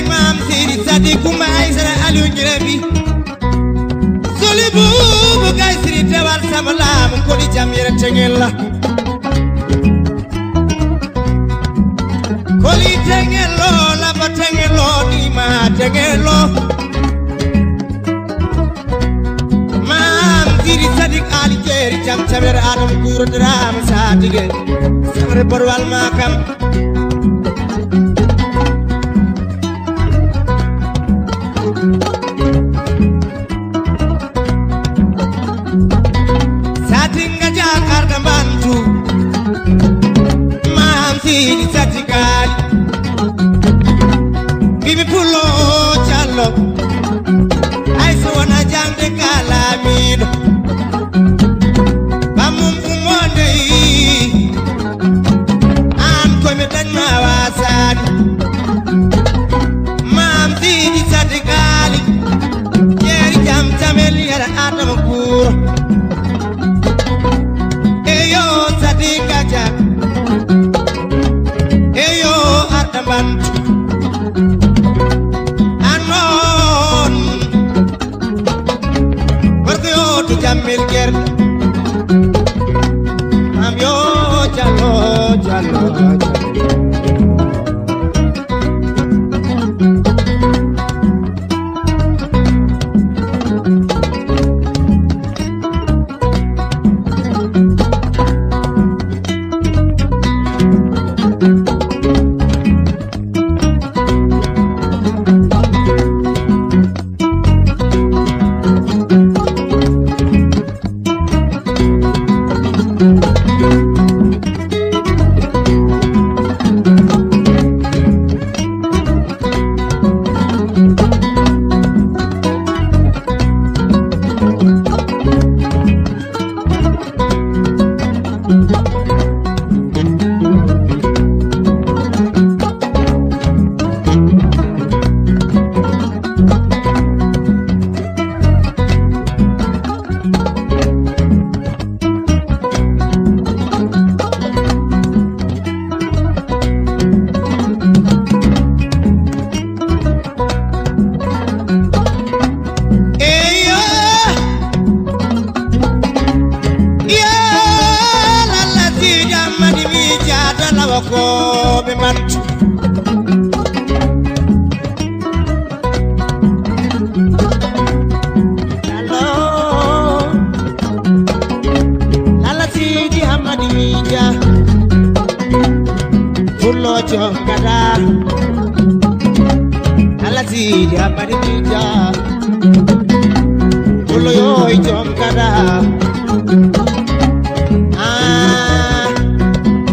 Imam Sidi Sadi Kumba Aysara Aliou Njirabi Soli bubu kay siri tewal samalam ko di jamira tengela ko li tengelo la ba tengelo di ma tengelo Mam Sidi Sadi Ali Jeri jam jamira adam guru dram sadige samre borwal makam Satinga Jakarta bantu Mam Sidi Sadi Gali Bibi pulo chalo Aiso wana jangde kalamido Bamum umonde An koy me dañ ma wasani Mam Sidi Sadi Gali Jeri jam jameli yara adam guru Eyo Sadiga Jak Eyo Ardabantu Anon Barko yo tu jamil ger Am yo jalo jalo ko be mantu lala Sidi Hamadi Mija fullo jongada lala Sidi Hamadi Mija fullo yo jongada